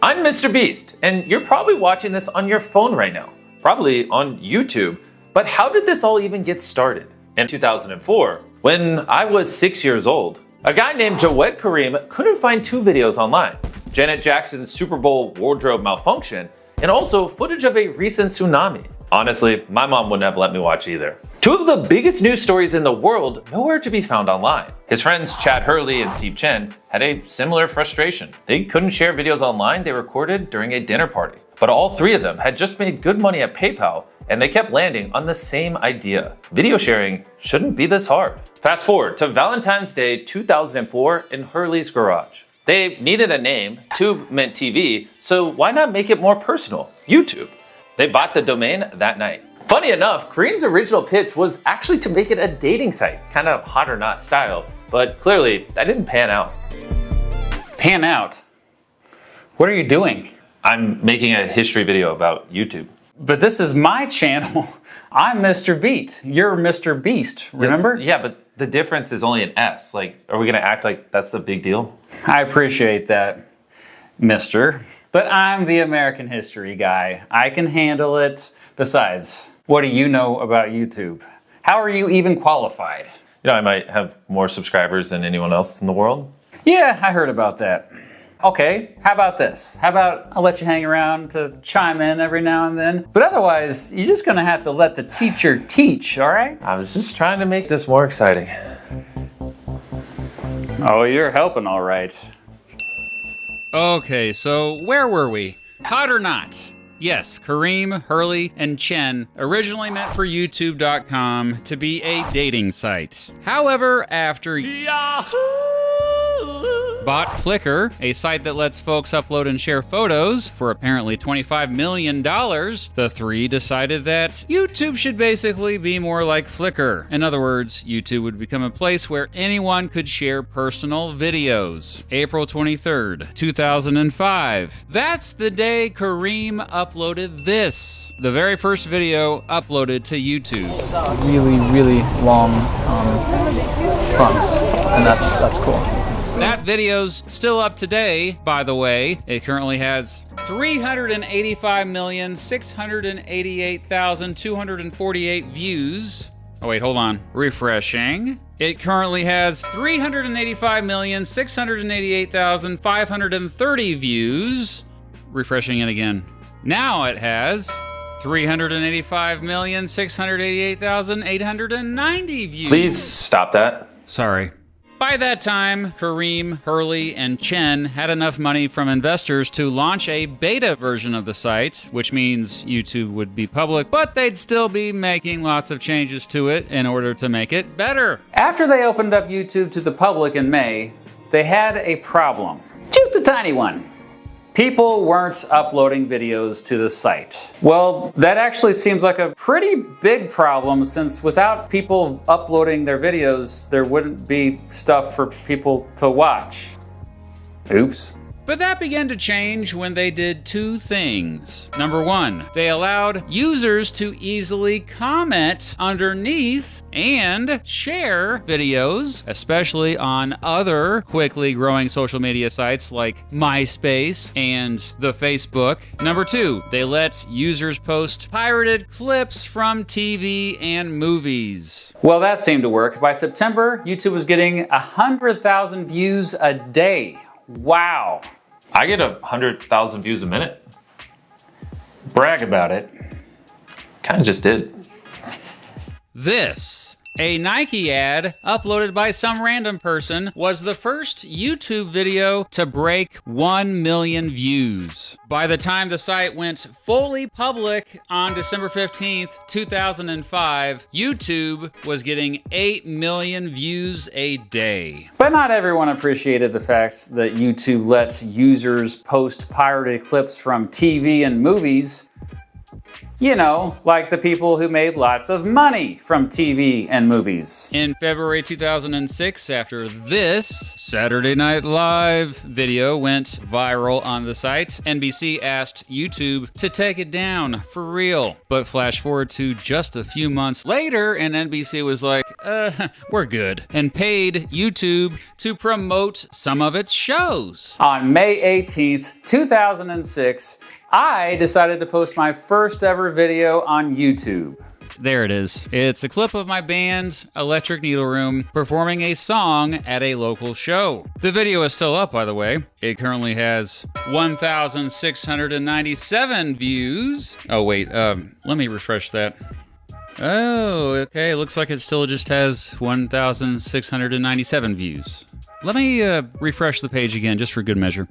I'm Mr. Beast, and you're probably watching this on your phone right now, probably on YouTube. But how did this all even get started? In 2004, when I was 6 years old, a guy named Jawed Karim couldn't find two videos online: Janet Jackson's Super Bowl wardrobe malfunction, and also footage of a recent tsunami. Honestly, my mom wouldn't have let me watch either. Two of the biggest news stories in the world, nowhere to be found online. His friends Chad Hurley and Steve Chen had a similar frustration. They couldn't share videos online they recorded during a dinner party. But all three of them had just made good money at PayPal, and they kept landing on the same idea. Video sharing shouldn't be this hard. Fast forward to Valentine's Day 2004 in Hurley's garage. They needed a name, Tube meant TV, so why not make it more personal? YouTube. They bought the domain that night. Funny enough, Karim's original pitch was actually to make it a dating site, kind of hot or not style, but clearly that didn't pan out. Pan out? What are you doing? I'm making a history video about YouTube. But this is my channel. I'm Mr. Beat. You're Mr. Beast, remember? Yeah, but the difference is only an S. Like, are we gonna act like that's the big deal? I appreciate that, mister. But I'm the American history guy. I can handle it. Besides, what do you know about YouTube? How are you even qualified? You know, I might have more subscribers than anyone else in the world. Yeah, I heard about that. Okay, how about this? How about I'll let you hang around to chime in every now and then? But otherwise, you're just gonna have to let the teacher teach, all right? I was just trying to make this more exciting. Oh, you're helping all right. Okay, so where were we? Hot or not? Yes, Karim, Hurley, and Chen originally meant for YouTube.com to be a dating site. However, after Yahoo bought Flickr, a site that lets folks upload and share photos, for apparently $25 million, the three decided that YouTube should basically be more like Flickr. In other words, YouTube would become a place where anyone could share personal videos. April 23rd, 2005. That's the day Karim uploaded this, the very first video uploaded to YouTube. Really long fronts, and that's cool. That video's still up today, by the way. It currently has 385,688,248 views. Oh wait, hold on. Refreshing. It currently has 385,688,530 views. Refreshing it again. Now it has 385,688,890 views. Please stop that. Sorry. By that time, Karim, Hurley, and Chen had enough money from investors to launch a beta version of the site, which means YouTube would be public, but they'd still be making lots of changes to it in order to make it better. After they opened up YouTube to the public in May, they had a problem. Just a tiny one. People weren't uploading videos to the site. Well, that actually seems like a pretty big problem, since without people uploading their videos, there wouldn't be stuff for people to watch. Oops. But that began to change when they did two things. Number one, they allowed users to easily comment underneath and share videos, especially on other quickly growing social media sites like MySpace and the Facebook. Number two, they let users post pirated clips from TV and movies. Well, that seemed to work. By September, YouTube was getting 100,000 views a day. Wow. I get 100,000 views a minute. Brag about it. Kinda just did. This, a Nike ad uploaded by some random person, was the first YouTube video to break 1 million views. By the time the site went fully public on December 15th, 2005, YouTube was getting 8 million views a day. But not everyone appreciated the fact that YouTube let users post pirated clips from TV and movies You know, like the people who made lots of money from TV and movies. In February 2006, after this Saturday Night Live video went viral on the site, NBC asked YouTube to take it down for real. But flash forward to just a few months later, and NBC was like, we're good, and paid YouTube to promote some of its shows. On May 18th, 2006, I decided to post my first ever video on YouTube. There it is. It's a clip of my band, Electric Needle Room, performing a song at a local show. The video is still up, by the way. It currently has 1,697 views. Oh, wait, let me refresh that. Oh, okay, looks like it still just has 1,697 views. Let me refresh the page again, just for good measure.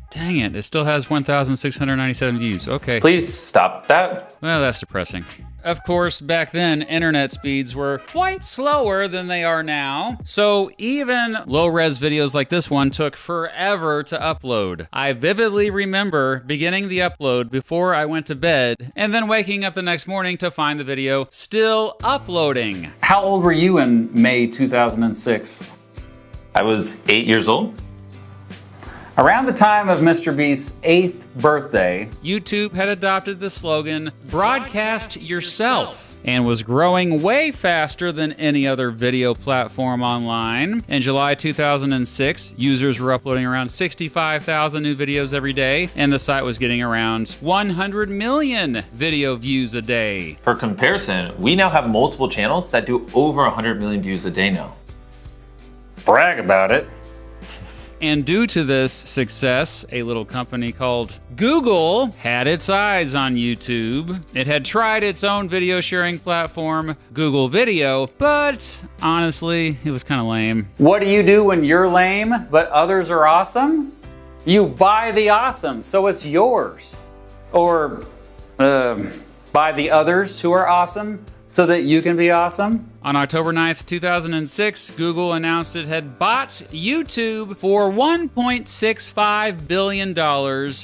Dang it still has 1,697 views. Okay. Please stop that. Well, that's depressing. Of course, back then, internet speeds were quite slower than they are now. So even low-res videos like this one took forever to upload. I vividly remember beginning the upload before I went to bed, and then waking up the next morning to find the video still uploading. How old were you in May 2006? I was 8 years old. Around the time of Mr. Beast's 8th birthday, YouTube had adopted the slogan, "Broadcast yourself," and was growing way faster than any other video platform online. In July 2006, users were uploading around 65,000 new videos every day, and the site was getting around 100 million video views a day. For comparison, we now have multiple channels that do over 100 million views a day now. brag about it. And due to this success, a little company called Google had its eyes on YouTube. It had tried its own video sharing platform, Google Video, but honestly, it was kind of lame. What do you do when you're lame, but others are awesome? You buy the awesome, so it's yours. Or buy the others who are awesome, so that you can be awesome. On October 9th, 2006, Google announced it had bought YouTube for $1.65 billion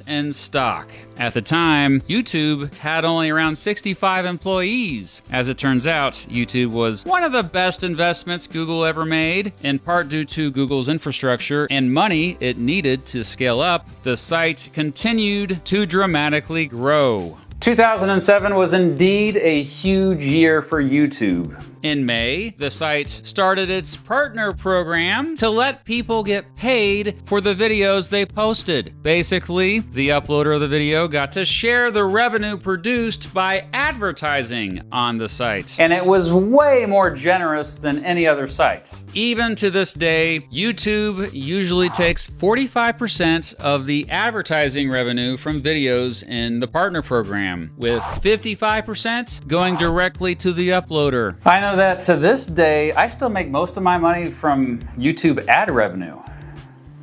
in stock. At the time, YouTube had only around 65 employees. As it turns out, YouTube was one of the best investments Google ever made. In part due to Google's infrastructure and money it needed to scale up, the site continued to dramatically grow. 2007 was indeed a huge year for YouTube. In May, the site started its partner program to let people get paid for the videos they posted. Basically, the uploader of the video got to share the revenue produced by advertising on the site. And it was way more generous than any other site. Even to this day, YouTube usually takes 45% of the advertising revenue from videos in the partner program, with 55% going directly to the uploader. I know that to this day, I still make most of my money from YouTube ad revenue.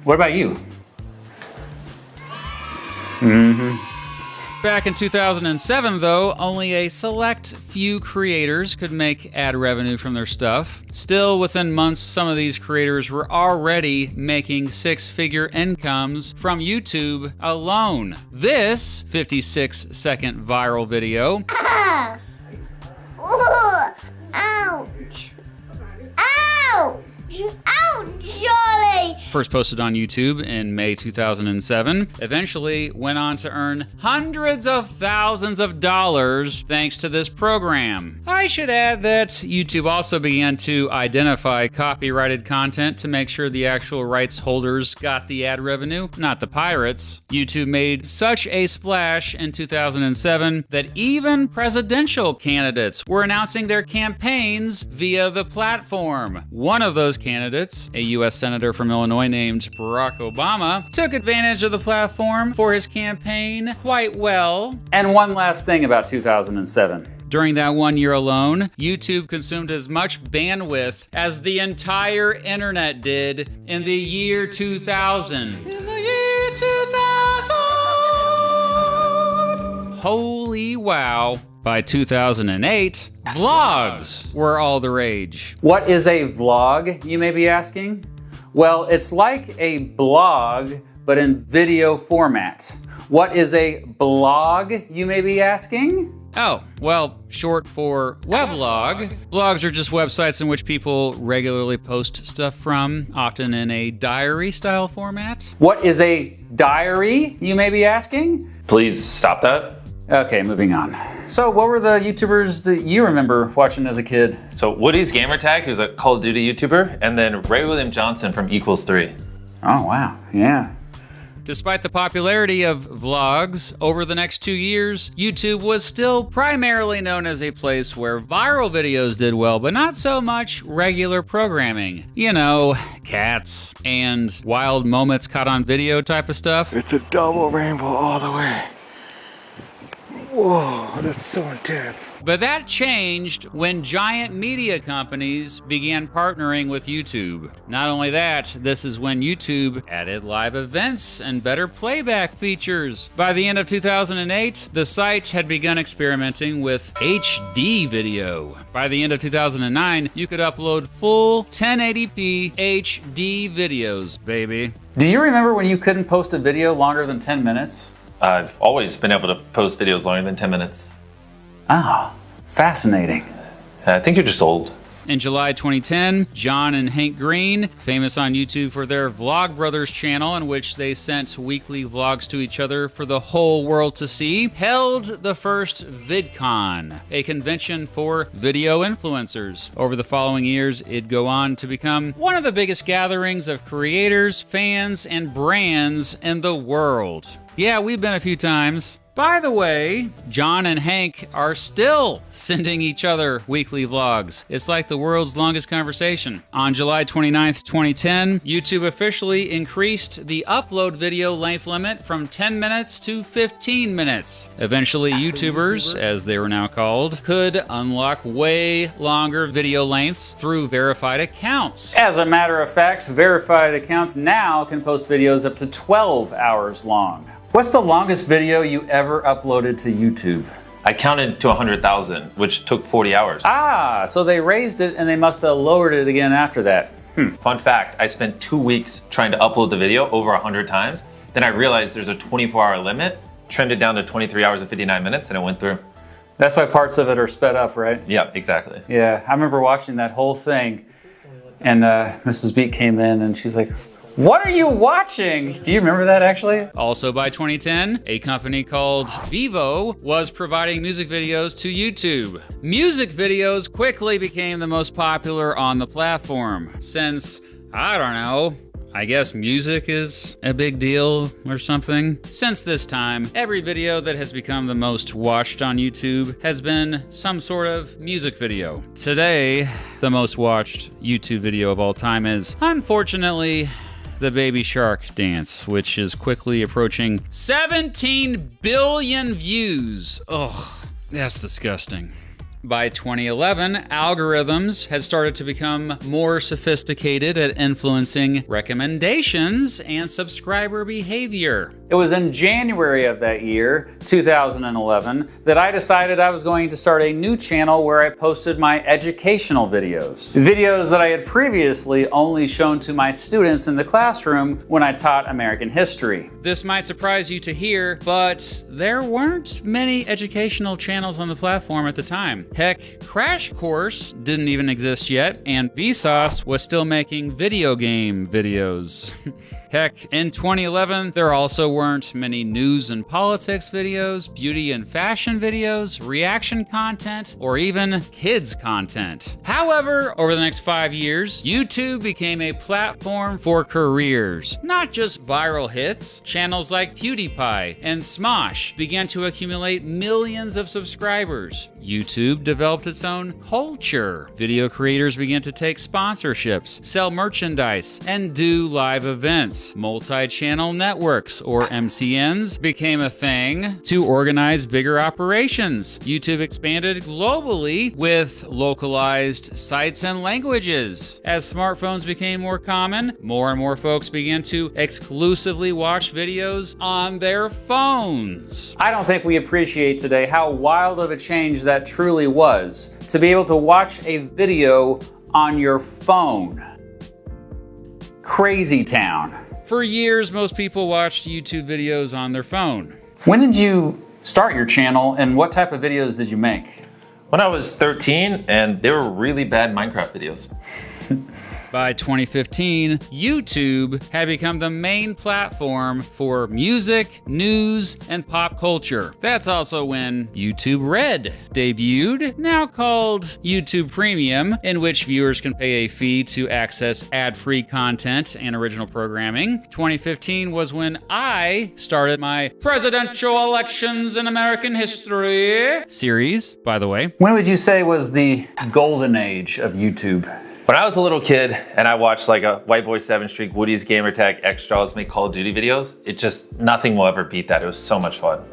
What about you? Back in 2007, though, only a select few creators could make ad revenue from their stuff. Still, within months, some of these creators were already making six-figure incomes from YouTube alone. This 56-second viral video Ouch! Ouch! Ouch, Charlie! first posted on YouTube in May 2007, eventually went on to earn hundreds of thousands of dollars thanks to this program. I should add that YouTube also began to identify copyrighted content to make sure the actual rights holders got the ad revenue, not the pirates. YouTube made such a splash in 2007 that even presidential candidates were announcing their campaigns via the platform. One of those candidates, a U.S. Senator from Illinois named Barack Obama, took advantage of the platform for his campaign quite well. And one last thing about 2007. During that 1 year alone, YouTube consumed as much bandwidth as the entire internet did in the year 2000. Holy wow. By 2008, vlogs were all the rage. What is a vlog, you may be asking? Well, it's like a blog, but in video format. What is a blog, you may be asking? Oh, well, short for weblog. Blogs are just websites in which people regularly post stuff from, often in a diary-style format. What is a diary, you may be asking? Please stop that. Okay, moving on. So what were the YouTubers that you remember watching as a kid? So Woody's Gamertag, who's a Call of Duty YouTuber, and then Ray William Johnson from Equals 3. Oh, wow, yeah. Despite the popularity of vlogs, over the next 2 years, YouTube was still primarily known as a place where viral videos did well, but not so much regular programming. You know, cats and wild moments caught on video type of stuff. It's a double rainbow all the way. Whoa, that's so intense. But that changed when giant media companies began partnering with YouTube. Not only that, this is when YouTube added live events and better playback features. By the end of 2008, the site had begun experimenting with HD video. By the end of 2009, you could upload full 1080p HD videos, baby. Do you remember when you couldn't post a video longer than 10 minutes? I've always been able to post videos longer than 10 minutes. Ah, fascinating. I think you're just old. In July 2010, John and Hank Green, famous on YouTube for their Vlogbrothers channel in which they sent weekly vlogs to each other for the whole world to see, held the first VidCon, a convention for video influencers. Over the following years, it'd go on to become one of the biggest gatherings of creators, fans, and brands in the world. Yeah, we've been a few times. By the way, John and Hank are still sending each other weekly vlogs. It's like the world's longest conversation. On July 29th, 2010, YouTube officially increased the upload video length limit from 10 minutes to 15 minutes. Eventually, YouTubers, as they were now called, could unlock way longer video lengths through verified accounts. As a matter of fact, verified accounts now can post videos up to 12 hours long. What's the longest video you ever uploaded to YouTube? I counted to 100,000, which took 40 hours. Ah, so they raised it and they must have lowered it again after that. Fun fact, I spent 2 weeks trying to upload the video over 100 times. Then I realized there's a 24-hour limit, trended down to 23 hours and 59 minutes, and it went through. That's why parts of it are sped up, right? Yeah, exactly. Yeah, I remember watching that whole thing and Mrs. Beat came in and she's like, "What are you watching?" Do you remember that actually? Also by 2010, a company called Vivo was providing music videos to YouTube. Music videos quickly became the most popular on the platform since, I don't know, I guess music is a big deal or something. Since this time, every video that has become the most watched on YouTube has been some sort of music video. Today, the most watched YouTube video of all time is, unfortunately, the Baby Shark dance, which is quickly approaching 17 billion views. Ugh, that's disgusting. By 2011, algorithms had started to become more sophisticated at influencing recommendations and subscriber behavior. It was in January of that year, 2011, that I decided I was going to start a new channel where I posted my educational videos. Videos that I had previously only shown to my students in the classroom when I taught American history. This might surprise you to hear, but there weren't many educational channels on the platform at the time. Heck, Crash Course didn't even exist yet, and Vsauce was still making video game videos. Heck, in 2011, there also weren't many news and politics videos, beauty and fashion videos, reaction content, or even kids content. However, over the next 5 years, YouTube became a platform for careers, not just viral hits. Channels like PewDiePie and Smosh began to accumulate millions of subscribers. YouTube developed its own culture. Video creators began to take sponsorships, sell merchandise, and do live events. Multi-channel networks, or MCNs, became a thing to organize bigger operations. YouTube expanded globally with localized sites and languages. As smartphones became more common, more and more folks began to exclusively watch videos on their phones. I don't think we appreciate today how wild of a change that truly was, to be able to watch a video on your phone. Crazy town. For years, most people watched YouTube videos on their phone. When did you start your channel and what type of videos did you make? When I was 13, and they were really bad Minecraft videos. By 2015, YouTube had become the main platform for music, news, and pop culture. That's also when YouTube Red debuted, now called YouTube Premium, in which viewers can pay a fee to access ad-free content and original programming. 2015 was when I started my Presidential Elections in American History series, by the way. When would you say was the golden age of YouTube? When I was a little kid and I watched like a White Boy 7 Streak, Woody's Gamertag, X-Jaws make Call of Duty videos, nothing will ever beat that. It was so much fun.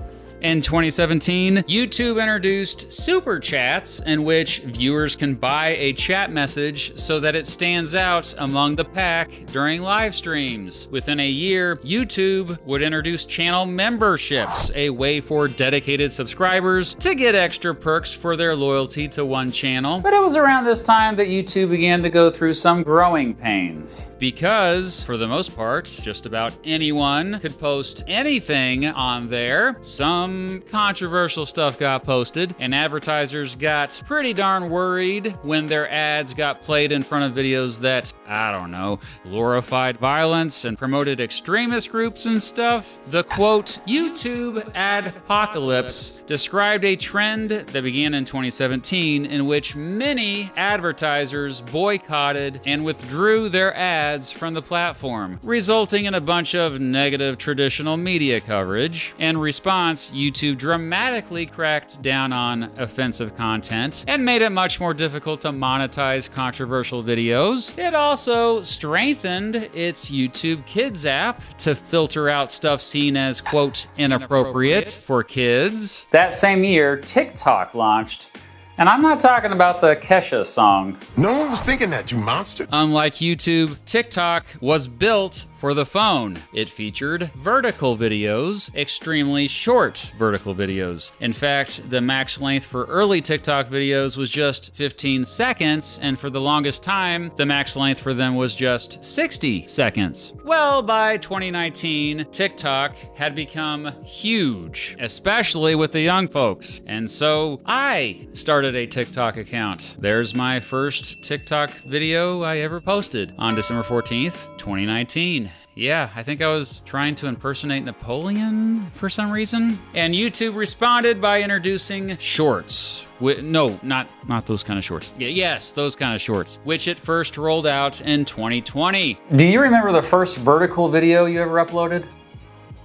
In 2017, YouTube introduced Super Chats, in which viewers can buy a chat message so that it stands out among the pack during live streams. Within a year, YouTube would introduce channel memberships, a way for dedicated subscribers to get extra perks for their loyalty to one channel. But it was around this time that YouTube began to go through some growing pains. Because, for the most part, just about anyone could post anything on there. Some controversial stuff got posted, and advertisers got pretty darn worried when their ads got played in front of videos that, I don't know, glorified violence and promoted extremist groups and stuff. The quote, YouTube adpocalypse described a trend that began in 2017 in which many advertisers boycotted and withdrew their ads from the platform, resulting in a bunch of negative traditional media coverage. In response, YouTube dramatically cracked down on offensive content and made it much more difficult to monetize controversial videos. It also strengthened its YouTube Kids app to filter out stuff seen as, quote, inappropriate for kids. That same year, TikTok launched. And I'm not talking about the Kesha song. No one was thinking that, you monster. Unlike YouTube, TikTok was built for the phone. It featured vertical videos, extremely short vertical videos. In fact, the max length for early TikTok videos was just 15 seconds, and for the longest time, the max length for them was just 60 seconds. Well, by 2019, TikTok had become huge, especially with the young folks. And so I started a TikTok account. There's my first TikTok video I ever posted on December 14th, 2019. Yeah, I think I was trying to impersonate Napoleon for some reason. And YouTube responded by introducing shorts. No, not those kind of shorts. Yes, those kind of shorts, which it first rolled out in 2020. Do you remember the first vertical video you ever uploaded?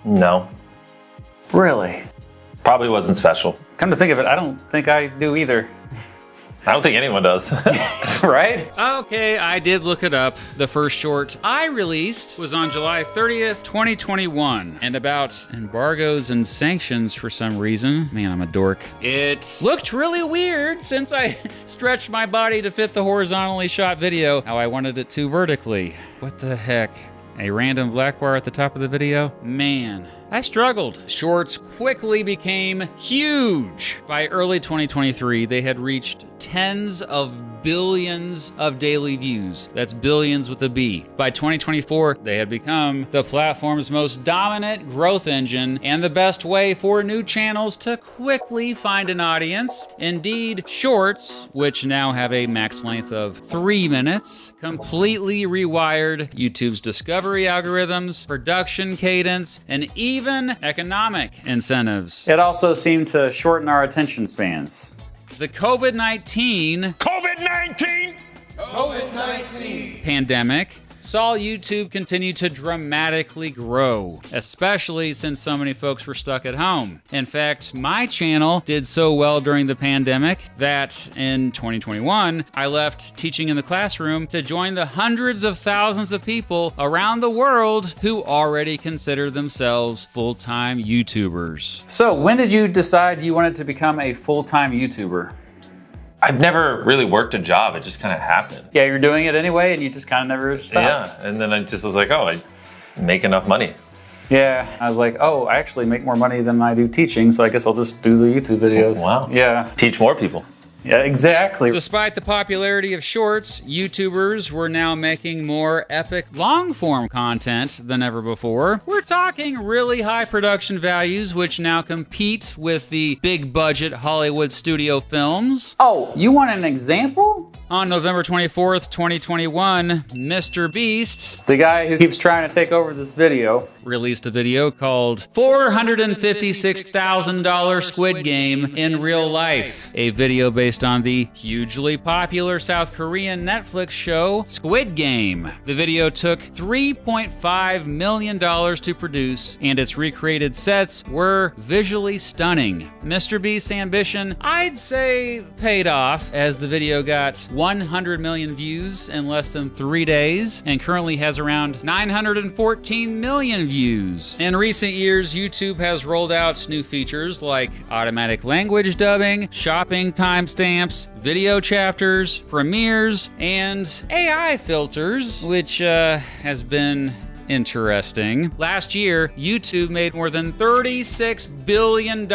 No. Really? Probably wasn't special. Come to think of it, I don't think I do either. I don't think anyone does. Right? Okay, I did look it up. The first short I released was on July 30th, 2021, and about embargoes and sanctions for some reason. Man, I'm a dork. It looked really weird since I stretched my body to fit the horizontally shot video how I wanted it to vertically. What the heck? A random black bar at the top of the video? Man, I struggled. Shorts quickly became huge. By early 2023, they had reached tens of billions of daily views. That's billions with a B. By 2024, they had become the platform's most dominant growth engine and the best way for new channels to quickly find an audience. Indeed, Shorts, which now have a max length of 3 minutes, completely rewired YouTube's discovery algorithms, production cadence, and even economic incentives. It also seemed to shorten our attention spans. The COVID-19 pandemic saw YouTube continue to dramatically grow, especially since so many folks were stuck at home. In fact, my channel did so well during the pandemic that in 2021, I left teaching in the classroom to join the hundreds of thousands of people around the world who already consider themselves full-time YouTubers. So when did you decide you wanted to become a full-time YouTuber? I've never really worked a job. It just kind of happened. Yeah, you're doing it anyway and you just kind of never stopped. Yeah, and then I just was like, oh, I make enough money. Yeah, I was like, oh, I actually make more money than I do teaching, so I guess I'll just do the YouTube videos. Wow. Yeah. Teach more people. Yeah, exactly. Despite the popularity of shorts, YouTubers were now making more epic long-form content than ever before. We're talking really high production values, which now compete with the big-budget Hollywood studio films. Oh, you want an example? On November 24th, 2021, Mr. Beast, The guy who keeps trying to take over this video, released a video called $456,000 Squid Game in Real Life, a video based on the hugely popular South Korean Netflix show Squid Game. The video took $3.5 million to produce, and its recreated sets were visually stunning. Mr. Beast's ambition, I'd say, paid off, as the video got 100 million views in less than 3 days and currently has around 914 million views. In recent years, YouTube has rolled out new features like automatic language dubbing, shopping timestamps, video chapters, premieres, and AI filters, which has been interesting. Last year, YouTube made more than $36 billion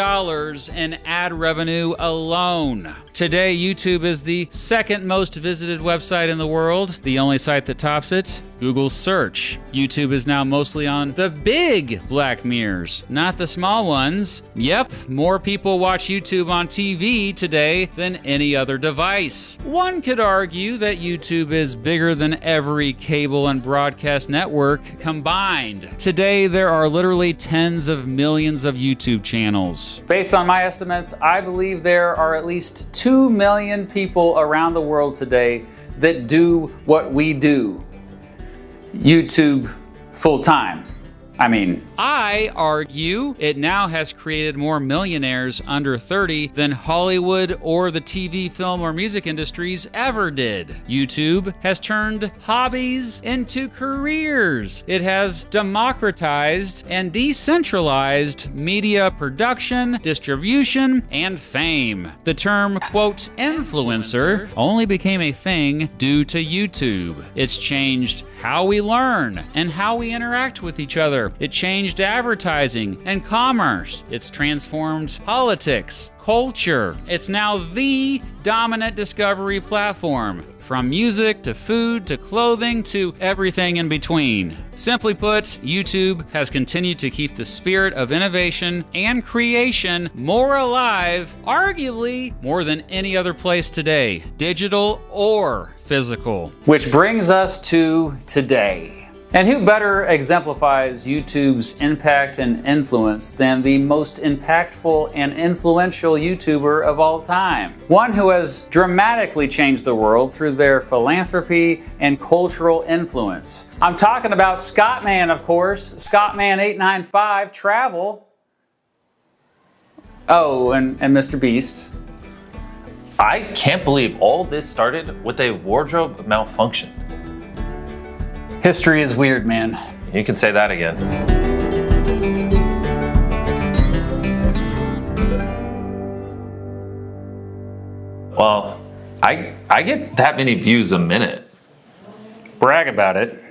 in ad revenue alone. Today, YouTube is the second most visited website in the world. The only site that tops it, Google search. YouTube is now mostly on the big Black Mirrors, not the small ones. Yep, more people watch YouTube on TV today than any other device. One could argue that YouTube is bigger than every cable and broadcast network combined. Today, there are literally tens of millions of YouTube channels. based on my estimates, I believe there are at least 2 million people around the world today that do what we do. YouTube full time. I argue it now has created more millionaires under 30 than Hollywood or the TV, film, or music industries ever did. YouTube has turned hobbies into careers. It has democratized and decentralized media production, distribution, and fame. The term, quote, influencer only became a thing due to YouTube. It's changed how we learn and how we interact with each other. It changed advertising and commerce. It's transformed politics, culture. It's now the dominant discovery platform, from music to food to clothing to everything in between. Simply put, YouTube has continued to keep the spirit of innovation and creation more alive, arguably more than any other place today, digital or physical. Which brings us to today. And who better exemplifies YouTube's impact and influence than the most impactful and influential YouTuber of all time? One who has dramatically changed the world through their philanthropy and cultural influence. I'm talking about Scottman, of course. Scottman895 Travel. Oh, and Mr. Beast. I can't believe all this started with a wardrobe malfunction. History is weird, man. You can say that again. Well, I get that many views a minute. Brag about it.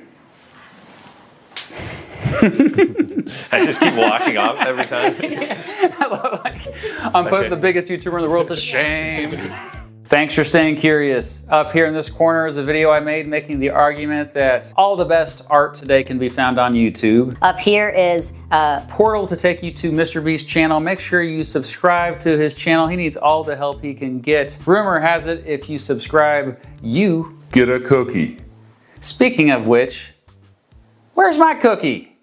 I just keep walking off every time. I'm putting the biggest YouTuber in the world to shame. Thanks for staying curious. Up here in this corner is a video I made making the argument that all the best art today can be found on YouTube. Up here is Portal to take you to Mr. Beast's channel. Make sure you subscribe to his channel. He needs all the help he can get. Rumor has it, if you subscribe, you Get a cookie. Speaking of which, where's my cookie?